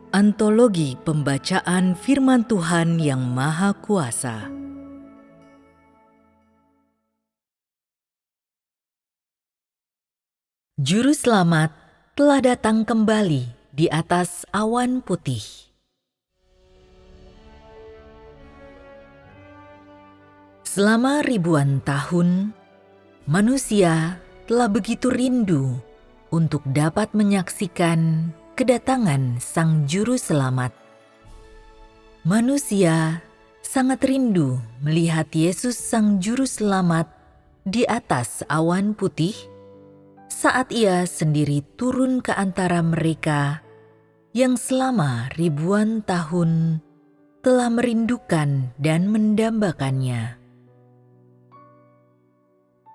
Antologi Pembacaan Firman Tuhan yang Maha Kuasa. Juru Selamat telah datang kembali di atas awan putih. Selama ribuan tahun, manusia telah begitu rindu untuk dapat menyaksikan kedatangan Sang Juru Selamat. Manusia sangat rindu melihat Yesus Sang Juru Selamat di atas awan putih saat Ia sendiri turun ke antara mereka yang selama ribuan tahun telah merindukan dan mendambakannya.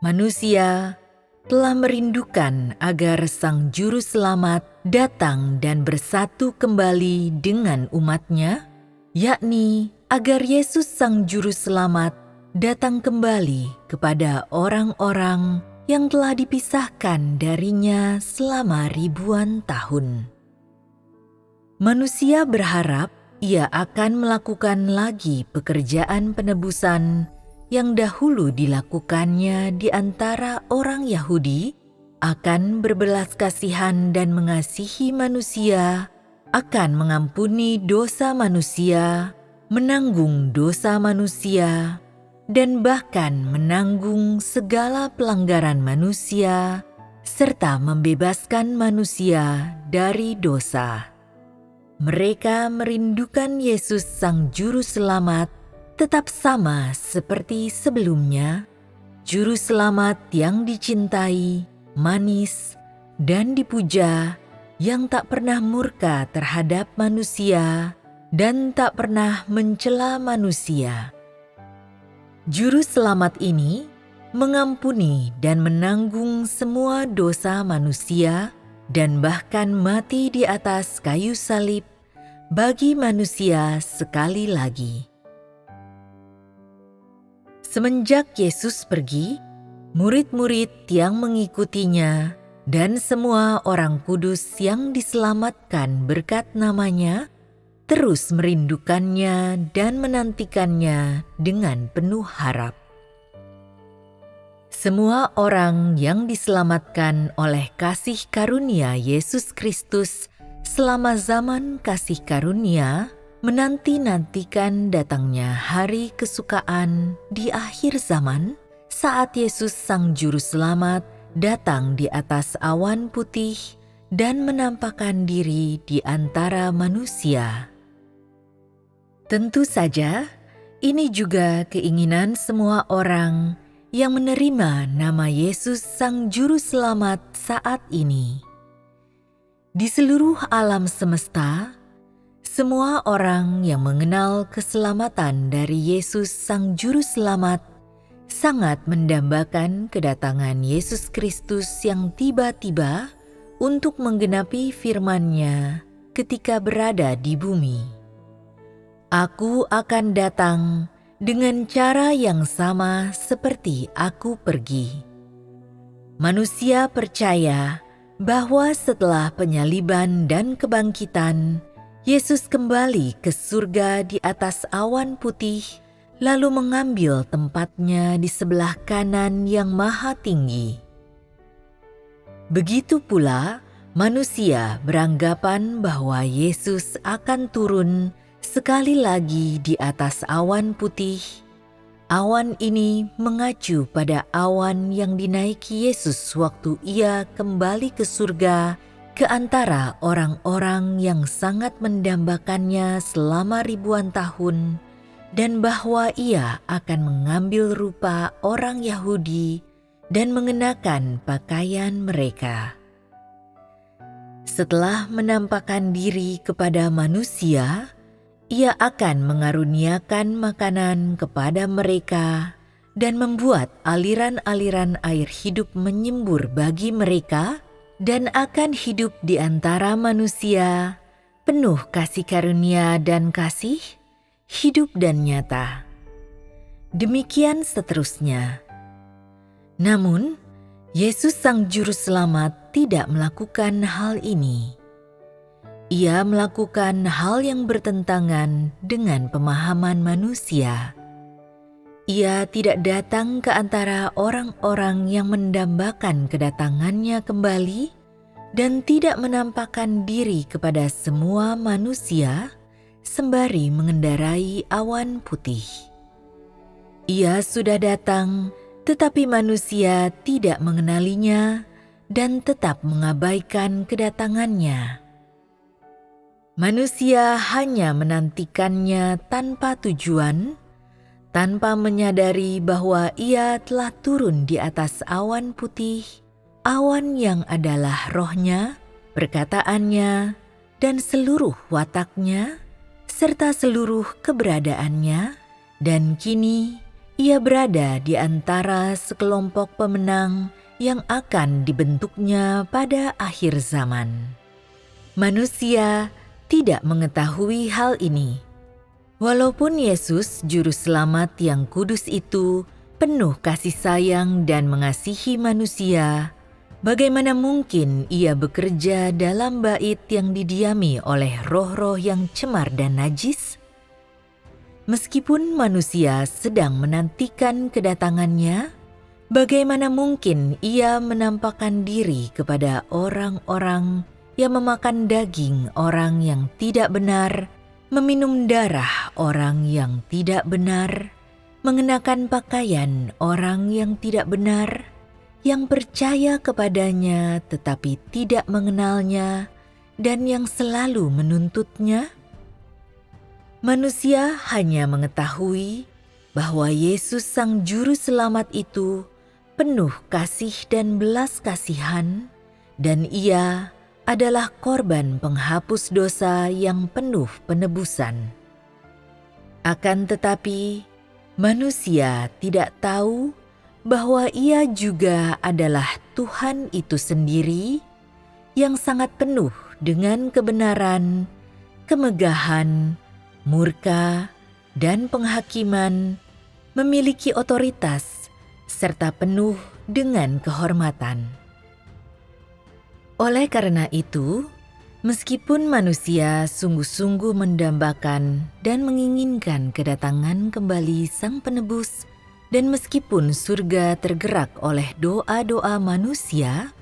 Manusia telah merindukan agar Sang Juru Selamat datang dan bersatu kembali dengan umatnya, yakni agar Yesus Sang Juru Selamat datang kembali kepada orang-orang yang telah dipisahkan darinya selama ribuan tahun. Manusia berharap Ia akan melakukan lagi pekerjaan penebusan yang dahulu dilakukannya di antara orang Yahudi, akan berbelas kasihan dan mengasihi manusia, akan mengampuni dosa manusia, menanggung dosa manusia, dan bahkan menanggung segala pelanggaran manusia, serta membebaskan manusia dari dosa. Mereka merindukan Yesus Sang Juru Selamat tetap sama seperti sebelumnya, Juru Selamat yang dicintai, manis, dan dipuja, yang tak pernah murka terhadap manusia dan tak pernah mencela manusia. Juru Selamat ini mengampuni dan menanggung semua dosa manusia dan bahkan mati di atas kayu salib bagi manusia sekali lagi. Semenjak Yesus pergi, murid-murid yang mengikutinya dan semua orang kudus yang diselamatkan berkat namanya terus merindukannya dan menantikannya dengan penuh harap. Semua orang yang diselamatkan oleh kasih karunia Yesus Kristus selama zaman kasih karunia menanti-nantikan datangnya hari kesukaan di akhir zaman saat Yesus Sang Juru Selamat datang di atas awan putih dan menampakkan diri di antara manusia. Tentu saja, ini juga keinginan semua orang yang menerima nama Yesus Sang Juru Selamat saat ini. Di seluruh alam semesta, semua orang yang mengenal keselamatan dari Yesus Sang Juru Selamat sangat mendambakan kedatangan Yesus Kristus yang tiba-tiba untuk menggenapi firman-Nya ketika berada di bumi. Aku akan datang dengan cara yang sama seperti aku pergi. Manusia percaya bahwa setelah penyaliban dan kebangkitan, Yesus kembali ke surga di atas awan putih, lalu mengambil tempatnya di sebelah kanan yang maha tinggi. Begitu pula, manusia beranggapan bahwa Yesus akan turun sekali lagi di atas awan putih. Awan ini mengacu pada awan yang dinaiki Yesus waktu Ia kembali ke surga ke antara orang-orang yang sangat mendambakannya selama ribuan tahun, dan bahwa Ia akan mengambil rupa orang Yahudi dan mengenakan pakaian mereka. Setelah menampakkan diri kepada manusia, Ia akan mengaruniakan makanan kepada mereka dan membuat aliran-aliran air hidup menyembur bagi mereka, dan akan hidup di antara manusia, penuh kasih karunia dan kasih, hidup dan nyata. Demikian seterusnya. Namun, Yesus Sang Juru Selamat tidak melakukan hal ini. Ia melakukan hal yang bertentangan dengan pemahaman manusia. Ia tidak datang ke antara orang-orang yang mendambakan kedatangannya kembali dan tidak menampakkan diri kepada semua manusia sembari mengendarai awan putih. Ia sudah datang, tetapi manusia tidak mengenalinya dan tetap mengabaikan kedatangannya. Manusia hanya menantikannya tanpa tujuan, tanpa menyadari bahwa ia telah turun di atas awan putih, awan yang adalah rohnya, perkataannya, dan seluruh wataknya, serta seluruh keberadaannya, dan kini ia berada di antara sekelompok pemenang yang akan dibentuknya pada akhir zaman. Manusia tidak mengetahui hal ini. Walaupun Yesus Juru Selamat yang kudus itu penuh kasih sayang dan mengasihi manusia, bagaimana mungkin ia bekerja dalam bait yang didiami oleh roh-roh yang cemar dan najis? Meskipun manusia sedang menantikan kedatangannya, bagaimana mungkin ia menampakkan diri kepada orang-orang yang memakan daging orang yang tidak benar, meminum darah orang yang tidak benar, mengenakan pakaian orang yang tidak benar, yang percaya kepadanya tetapi tidak mengenalnya, dan yang selalu menuntutnya? Manusia hanya mengetahui bahwa Yesus Sang Juru Selamat itu penuh kasih dan belas kasihan, dan ia adalah korban penghapus dosa yang penuh penebusan. Akan tetapi, manusia tidak tahu bahwa ia juga adalah Tuhan itu sendiri yang sangat penuh dengan kebenaran, kemegahan, murka, dan penghakiman, memiliki otoritas, serta penuh dengan kehormatan. Oleh karena itu, meskipun manusia sungguh-sungguh mendambakan dan menginginkan kedatangan kembali Sang Penebus, dan meskipun surga tergerak oleh doa-doa manusia,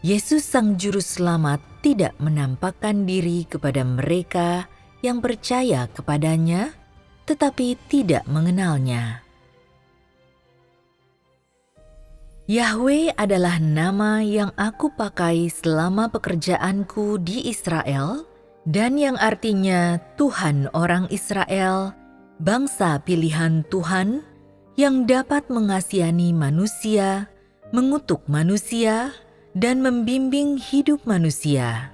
Yesus Sang Juru Selamat tidak menampakkan diri kepada mereka yang percaya kepadanya, tetapi tidak mengenalnya. Yahwe adalah nama yang aku pakai selama pekerjaanku di Israel, dan yang artinya Tuhan orang Israel, bangsa pilihan Tuhan yang dapat mengasihani manusia, mengutuk manusia, dan membimbing hidup manusia.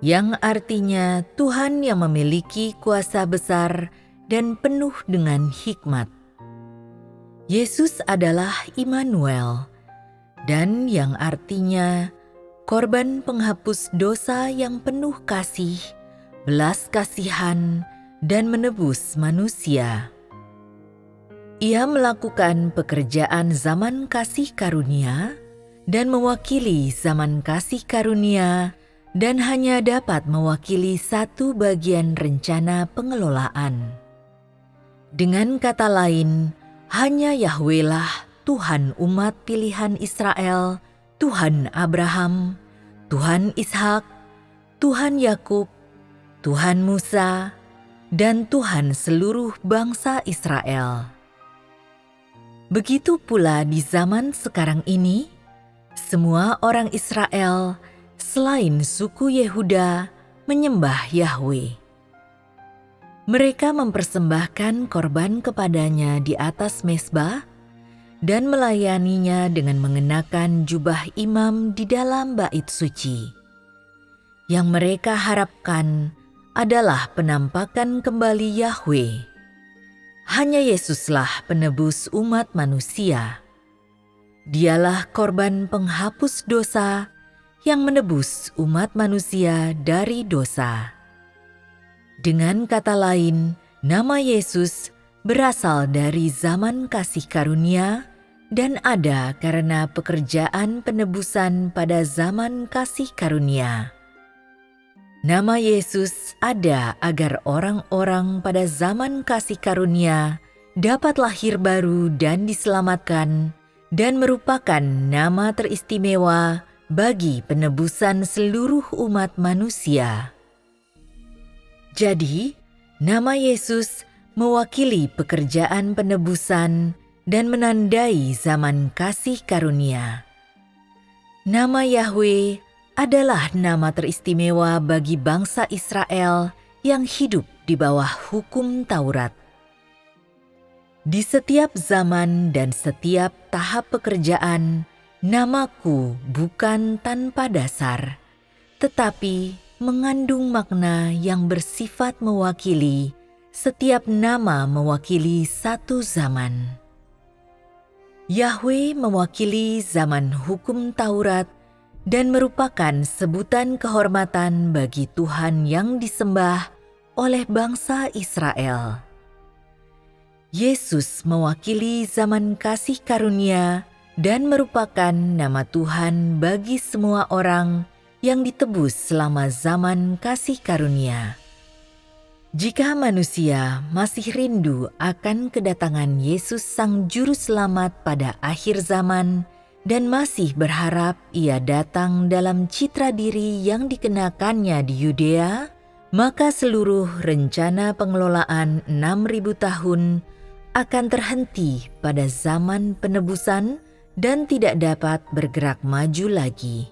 Yang artinya Tuhan yang memiliki kuasa besar dan penuh dengan hikmat. Yesus adalah Immanuel, dan yang artinya korban penghapus dosa yang penuh kasih, belas kasihan, dan menebus manusia. Ia melakukan pekerjaan zaman kasih karunia dan mewakili zaman kasih karunia, dan hanya dapat mewakili satu bagian rencana pengelolaan. Dengan kata lain, hanya Yahwe-lah Tuhan umat pilihan Israel, Tuhan Abraham, Tuhan Ishak, Tuhan Yakub, Tuhan Musa, dan Tuhan seluruh bangsa Israel. Begitu pula di zaman sekarang ini, semua orang Israel selain suku Yehuda menyembah Yahwe. Mereka mempersembahkan korban kepadanya di atas mezbah dan melayaninya dengan mengenakan jubah imam di dalam bait suci. Yang mereka harapkan adalah penampakan kembali Yahwe. Hanya Yesuslah penebus umat manusia. Dialah korban penghapus dosa yang menebus umat manusia dari dosa. Dengan kata lain, nama Yesus berasal dari zaman kasih karunia dan ada karena pekerjaan penebusan pada zaman kasih karunia. Nama Yesus ada agar orang-orang pada zaman kasih karunia dapat lahir baru dan diselamatkan, dan merupakan nama teristimewa bagi penebusan seluruh umat manusia. Jadi, nama Yesus mewakili pekerjaan penebusan dan menandai zaman kasih karunia. Nama Yahweh adalah nama teristimewa bagi bangsa Israel yang hidup di bawah hukum Taurat. Di setiap zaman dan setiap tahap pekerjaan, namaku bukan tanpa dasar, tetapi mengandung makna yang bersifat mewakili. Setiap nama mewakili satu zaman. Yahweh mewakili zaman hukum Taurat dan merupakan sebutan kehormatan bagi Tuhan yang disembah oleh bangsa Israel. Yesus mewakili zaman kasih karunia dan merupakan nama Tuhan bagi semua orang yang ditebus selama zaman kasih karunia. Jika manusia masih rindu akan kedatangan Yesus Sang Juru Selamat pada akhir zaman dan masih berharap Ia datang dalam citra diri yang dikenakannya di Yudea, maka seluruh rencana pengelolaan 6.000 tahun akan terhenti pada zaman penebusan dan tidak dapat bergerak maju lagi.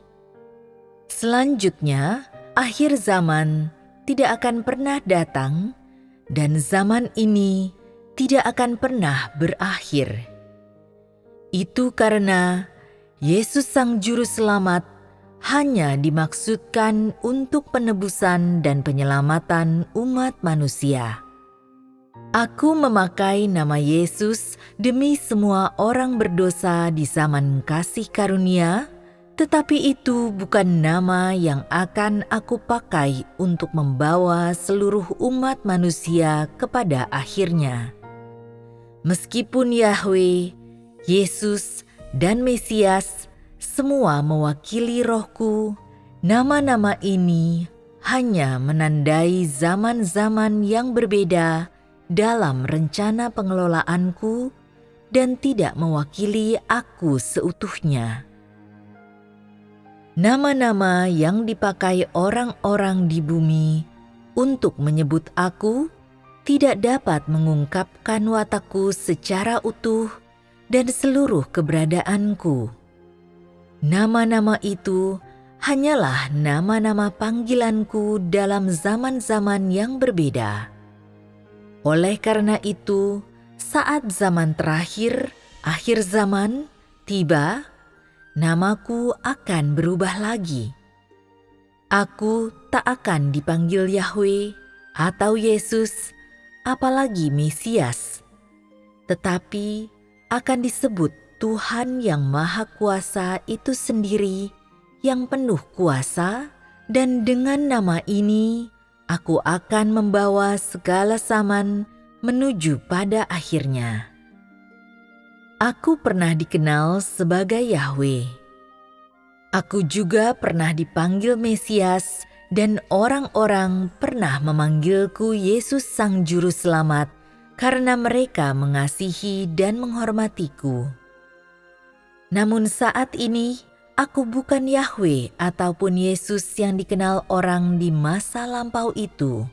Selanjutnya, akhir zaman tidak akan pernah datang, dan zaman ini tidak akan pernah berakhir. Itu karena Yesus Sang Juru Selamat hanya dimaksudkan untuk penebusan dan penyelamatan umat manusia. Aku memakai nama Yesus demi semua orang berdosa di zaman kasih karunia, tetapi itu bukan nama yang akan aku pakai untuk membawa seluruh umat manusia kepada akhirnya. Meskipun Yahweh, Yesus, dan Mesias semua mewakili Rohku, nama-nama ini hanya menandai zaman-zaman yang berbeda dalam rencana pengelolaanku dan tidak mewakili aku seutuhnya. Nama-nama yang dipakai orang-orang di bumi untuk menyebut aku tidak dapat mengungkapkan watakku secara utuh dan seluruh keberadaanku. Nama-nama itu hanyalah nama-nama panggilanku dalam zaman-zaman yang berbeda. Oleh karena itu, saat zaman terakhir, akhir zaman, tiba, namaku akan berubah lagi. Aku tak akan dipanggil Yahweh atau Yesus, apalagi Mesias, tetapi akan disebut Tuhan yang Maha Kuasa itu sendiri yang penuh kuasa, dan dengan nama ini aku akan membawa segala zaman menuju pada akhirnya. Aku pernah dikenal sebagai Yahweh. Aku juga pernah dipanggil Mesias, dan orang-orang pernah memanggilku Yesus Sang Juru Selamat karena mereka mengasihi dan menghormatiku. Namun saat ini, aku bukan Yahweh ataupun Yesus yang dikenal orang di masa lampau itu.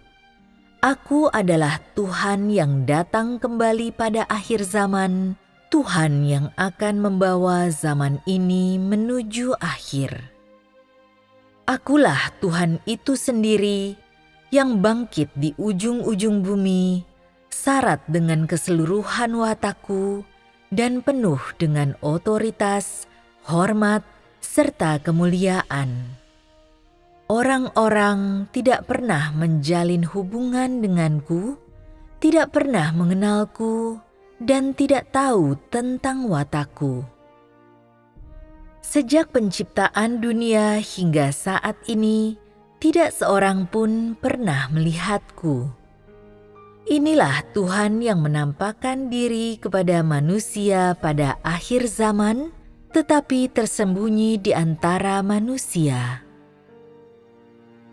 Aku adalah Tuhan yang datang kembali pada akhir zaman, Tuhan yang akan membawa zaman ini menuju akhir. Akulah Tuhan itu sendiri yang bangkit di ujung-ujung bumi, syarat dengan keseluruhan watakku dan penuh dengan otoritas, hormat, serta kemuliaan. Orang-orang tidak pernah menjalin hubungan denganku, tidak pernah mengenalku, dan tidak tahu tentang watakku. Sejak penciptaan dunia hingga saat ini, tidak seorang pun pernah melihatku. Inilah Tuhan yang menampakkan diri kepada manusia pada akhir zaman, tetapi tersembunyi di antara manusia.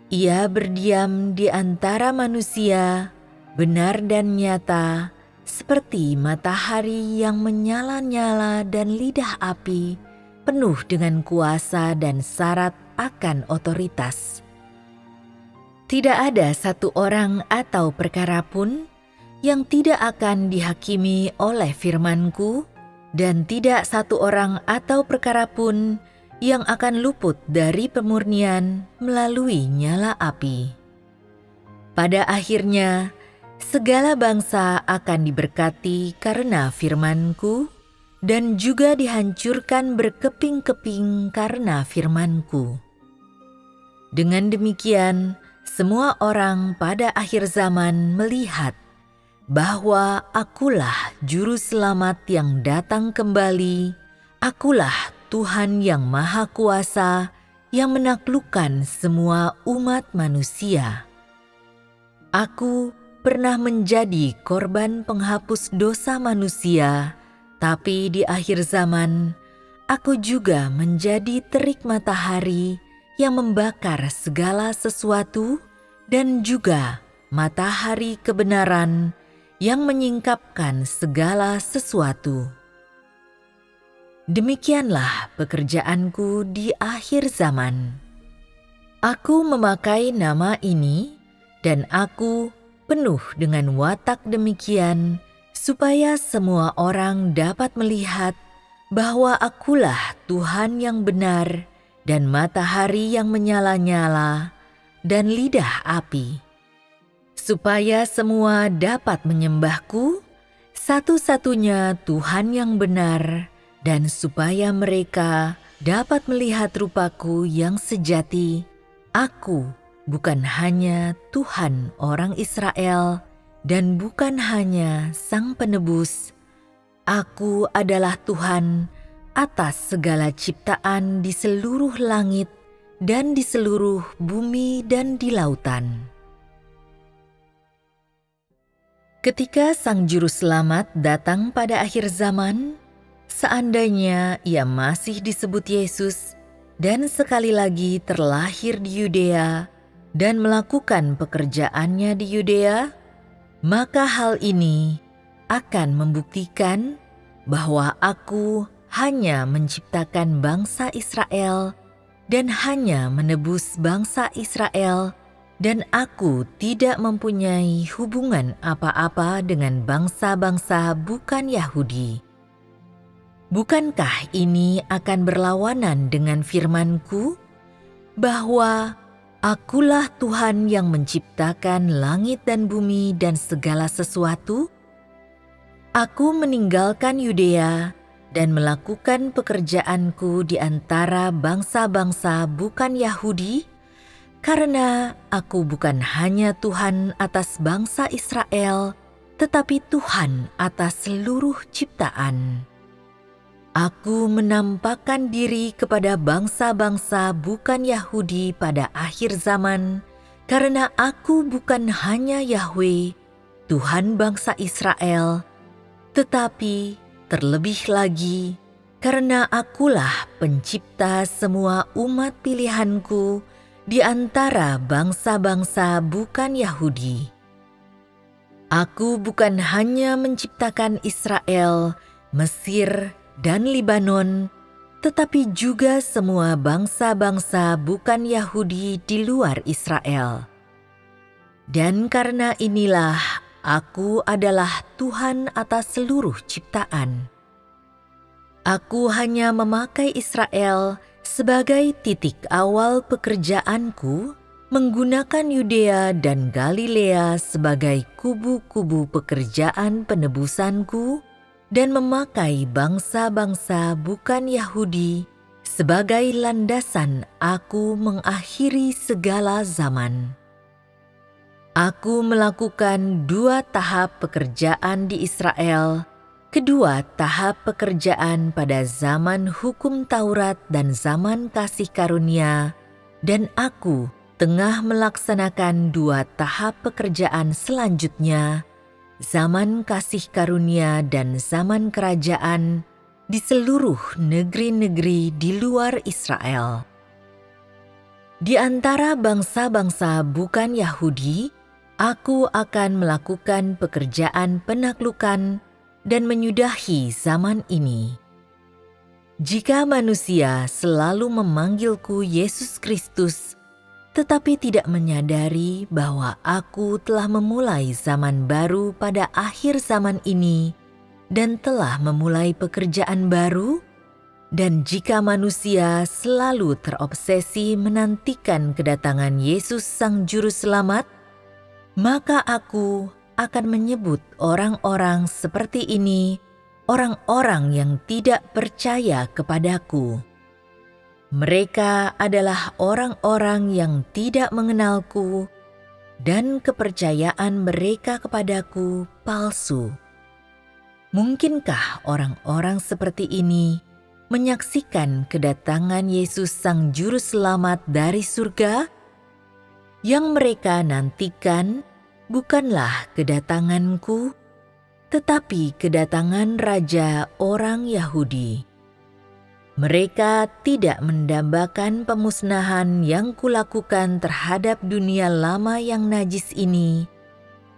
Ia berdiam di antara manusia, benar dan nyata, seperti matahari yang menyala-nyala dan lidah api, penuh dengan kuasa dan syarat akan otoritas. Tidak ada satu orang atau perkara pun yang tidak akan dihakimi oleh firman-Ku, dan tidak satu orang atau perkara pun yang akan luput dari pemurnian melalui nyala api. Pada akhirnya, segala bangsa akan diberkati karena firman-Ku, dan juga dihancurkan berkeping-keping karena firman-Ku. Dengan demikian, semua orang pada akhir zaman melihat bahwa Akulah Juru Selamat yang datang kembali, Akulah Tuhan yang Maha Kuasa yang menaklukkan semua umat manusia. Aku pernah menjadi korban penghapus dosa manusia, tapi di akhir zaman, aku juga menjadi terik matahari yang membakar segala sesuatu dan juga matahari kebenaran yang menyingkapkan segala sesuatu. Demikianlah pekerjaanku di akhir zaman. Aku memakai nama ini, dan aku penuh dengan watak demikian, supaya semua orang dapat melihat bahwa Akulah Tuhan yang benar, dan matahari yang menyala-nyala, dan lidah api. Supaya semua dapat menyembahku, satu-satunya Tuhan yang benar, dan supaya mereka dapat melihat rupaku yang sejati. Aku bukan hanya Tuhan orang Israel, dan bukan hanya Sang Penebus. Aku adalah Tuhan atas segala ciptaan di seluruh langit dan di seluruh bumi dan di lautan. Ketika Sang Juru Selamat datang pada akhir zaman, seandainya Ia masih disebut Yesus dan sekali lagi terlahir di Yudea dan melakukan pekerjaannya di Yudea, maka hal ini akan membuktikan bahwa Aku hanya menciptakan bangsa Israel dan hanya menebus bangsa Israel, dan Aku tidak mempunyai hubungan apa-apa dengan bangsa-bangsa bukan Yahudi. Bukankah ini akan berlawanan dengan firman-Ku, bahwa Akulah Tuhan yang menciptakan langit dan bumi dan segala sesuatu? Aku meninggalkan Yudea dan melakukan pekerjaanku di antara bangsa-bangsa bukan Yahudi, karena Aku bukan hanya Tuhan atas bangsa Israel, tetapi Tuhan atas seluruh ciptaan. Aku menampakkan diri kepada bangsa-bangsa bukan Yahudi pada akhir zaman, karena Aku bukan hanya Yahweh, Tuhan bangsa Israel, tetapi terlebih lagi, karena Akulah pencipta semua umat pilihan-Ku di antara bangsa-bangsa bukan Yahudi. Aku bukan hanya menciptakan Israel, Mesir, dan Libanon, tetapi juga semua bangsa-bangsa bukan Yahudi di luar Israel. Dan karena inilah Aku adalah Tuhan atas seluruh ciptaan. Aku hanya memakai Israel sebagai titik awal pekerjaanku, menggunakan Yudea dan Galilea sebagai kubu-kubu pekerjaan penebusanku, dan memakai bangsa-bangsa bukan Yahudi sebagai landasan Aku mengakhiri segala zaman. Aku melakukan 2 tahap pekerjaan di Israel, kedua tahap pekerjaan pada zaman hukum Taurat dan zaman kasih karunia, dan Aku tengah melaksanakan 2 tahap pekerjaan selanjutnya, zaman kasih karunia dan zaman kerajaan di seluruh negeri-negeri di luar Israel. Di antara bangsa-bangsa bukan Yahudi, aku akan melakukan pekerjaan penaklukan dan menyudahi zaman ini. Jika manusia selalu memanggilku Yesus Kristus, tetapi tidak menyadari bahwa aku telah memulai zaman baru pada akhir zaman ini dan telah memulai pekerjaan baru, dan jika manusia selalu terobsesi menantikan kedatangan Yesus Sang Juru Selamat, maka aku akan menyebut orang-orang seperti ini orang-orang yang tidak percaya kepadaku. Mereka adalah orang-orang yang tidak mengenalku, dan kepercayaan mereka kepadaku palsu. Mungkinkah orang-orang seperti ini menyaksikan kedatangan Yesus Sang Juru Selamat dari surga? Yang mereka nantikan bukanlah kedatanganku, tetapi kedatangan Raja orang Yahudi. Mereka tidak mendambakan pemusnahan yang kulakukan terhadap dunia lama yang najis ini,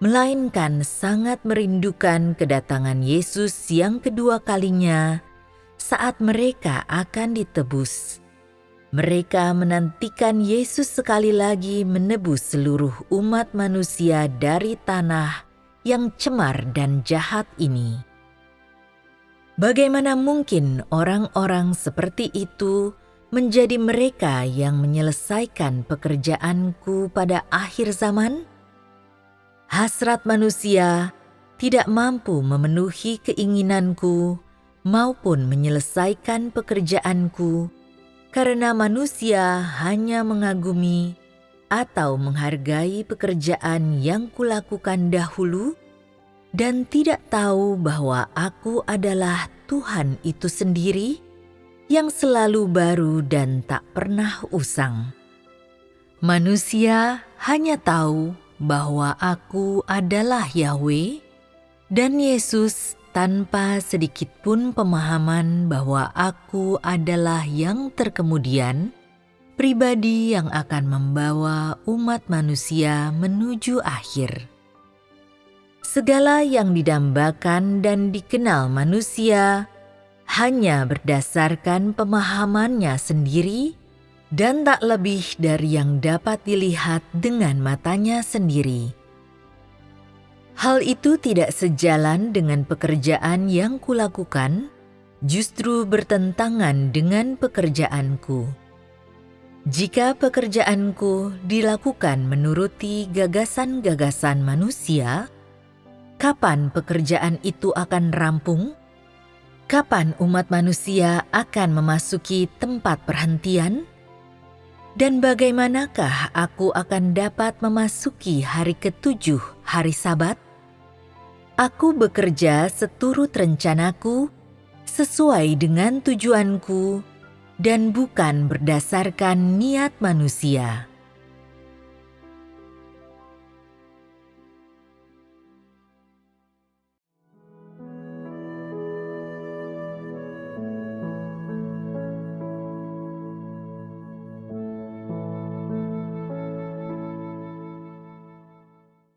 melainkan sangat merindukan kedatangan Yesus yang kedua kalinya saat mereka akan ditebus. Mereka menantikan Yesus sekali lagi menebus seluruh umat manusia dari tanah yang cemar dan jahat ini. Bagaimana mungkin orang-orang seperti itu menjadi mereka yang menyelesaikan pekerjaanku pada akhir zaman? Hasrat manusia tidak mampu memenuhi keinginanku maupun menyelesaikan pekerjaanku, karena manusia hanya mengagumi atau menghargai pekerjaan yang kulakukan dahulu dan tidak tahu bahwa aku adalah Tuhan itu sendiri yang selalu baru dan tak pernah usang. Manusia hanya tahu bahwa aku adalah Yahweh, dan Yesus tanpa sedikit pun pemahaman bahwa aku adalah yang terkemudian, pribadi yang akan membawa umat manusia menuju akhir. Segala yang didambakan dan dikenal manusia hanya berdasarkan pemahamannya sendiri dan tak lebih dari yang dapat dilihat dengan matanya sendiri. Hal itu tidak sejalan dengan pekerjaan yang kulakukan, justru bertentangan dengan pekerjaanku. Jika pekerjaanku dilakukan menuruti gagasan-gagasan manusia, kapan pekerjaan itu akan rampung? Kapan umat manusia akan memasuki tempat perhentian? Dan bagaimanakah aku akan dapat memasuki hari ke-7, hari Sabat? Aku bekerja seturut rencanaku, sesuai dengan tujuanku, dan bukan berdasarkan niat manusia.